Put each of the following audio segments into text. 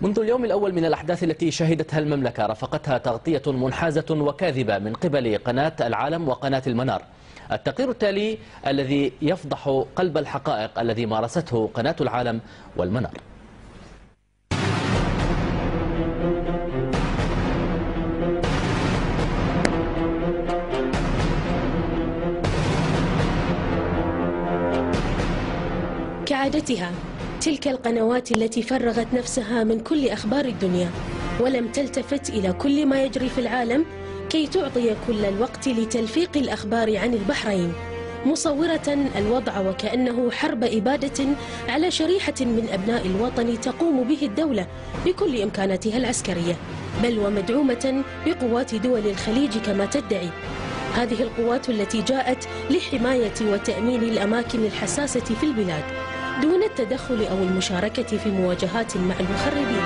منذ اليوم الأول من الأحداث التي شهدتها المملكة رافقتها تغطية منحازة وكاذبة من قبل قناة العالم وقناة المنار. التقرير التالي الذي يفضح قلب الحقائق الذي مارسته قناة العالم والمنار. كعادتها تلك القنوات التي فرغت نفسها من كل أخبار الدنيا ولم تلتفت إلى كل ما يجري في العالم كي تعطي كل الوقت لتلفيق الأخبار عن البحرين، مصورة الوضع وكأنه حرب إبادة على شريحة من أبناء الوطن تقوم به الدولة بكل إمكاناتها العسكرية، بل ومدعومة بقوات دول الخليج كما تدعي. هذه القوات التي جاءت لحماية وتأمين الأماكن الحساسة في البلاد دون التدخل أو المشاركة في مواجهات مع المخربين.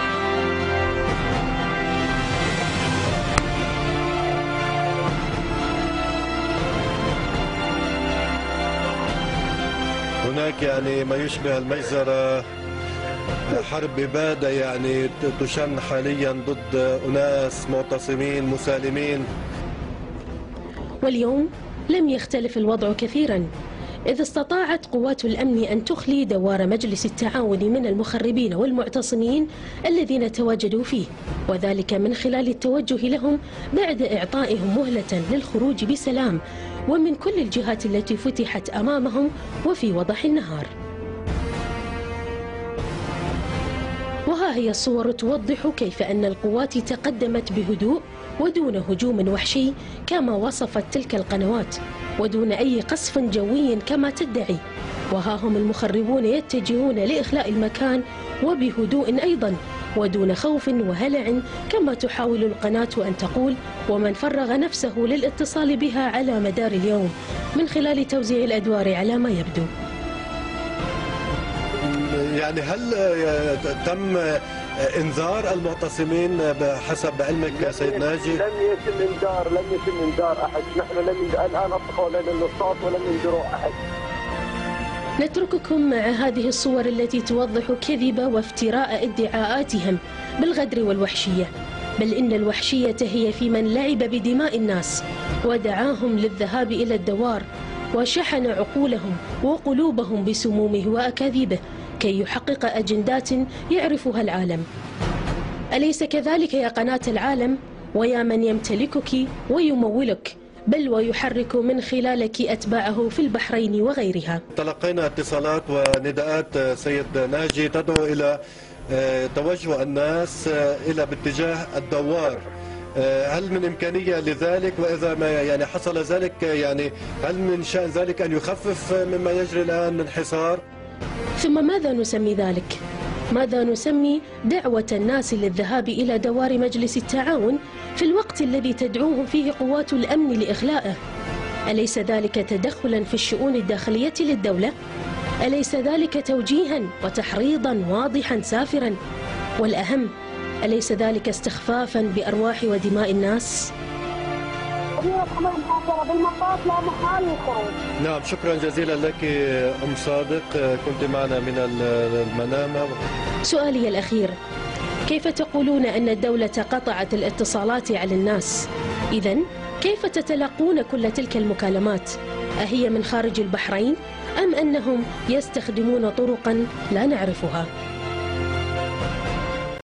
هناك ما يشبه المجزرة، حرب إبادة تشن حاليا ضد أناس معتصمين مسالمين. واليوم لم يختلف الوضع كثيرا، إذ استطاعت قوات الأمن أن تخلي دوار مجلس التعاون من المخربين والمعتصمين الذين تواجدوا فيه، وذلك من خلال التوجه لهم بعد إعطائهم مهلة للخروج بسلام ومن كل الجهات التي فتحت أمامهم وفي وضح النهار. وها هي الصور توضح كيف أن القوات تقدمت بهدوء ودون هجوم وحشي كما وصفت تلك القنوات، ودون أي قصف جوي كما تدعي. وها هم المخربون يتجهون لإخلاء المكان وبهدوء أيضا ودون خوف وهلع كما تحاول القناة أن تقول، ومن فرغ نفسه للاتصال بها على مدار اليوم من خلال توزيع الأدوار على ما يبدو. هل تم انذار المعتصمين بحسب علمك سيد ناجي؟ لم يتم انذار احد، نحن الان اطلقوا علينا النصاص ولم ينذروا احد. نترككم مع هذه الصور التي توضح كذب وافتراء ادعاءاتهم بالغدر والوحشية، بل إن الوحشية هي في من لعب بدماء الناس ودعاهم للذهاب إلى الدوار وشحن عقولهم وقلوبهم بسمومه وأكاذيبه كي يحقق أجندات يعرفها العالم. أليس كذلك يا قناة العالم ويا من يمتلكك ويمولك، بل ويحرك من خلالك أتباعه في البحرين وغيرها؟ تلقينا اتصالات ونداءات سيد ناجي تدعو إلى توجه الناس إلى باتجاه الدوار. هل من إمكانية لذلك؟ وإذا ما حصل ذلك هل من شأن ذلك أن يخفف مما يجري الآن من حصار؟ ثم ماذا نسمي ذلك؟ ماذا نسمي دعوة الناس للذهاب إلى دوار مجلس التعاون في الوقت الذي تدعوهم فيه قوات الأمن لإخلائه؟ أليس ذلك تدخلا في الشؤون الداخلية للدولة؟ أليس ذلك توجيها وتحريضا واضحا سافرا؟ والأهم، أليس ذلك استخفافا بأرواح ودماء الناس؟ بالمطاف لا محال الخروج. نعم، شكرا جزيلا لك أم صادق، كنت معنا من المنامة. سؤالي الأخير، كيف تقولون أن الدولة قطعت الاتصالات على الناس؟ إذن كيف تتلقون كل تلك المكالمات؟ أهي من خارج البحرين أم أنهم يستخدمون طرقا لا نعرفها؟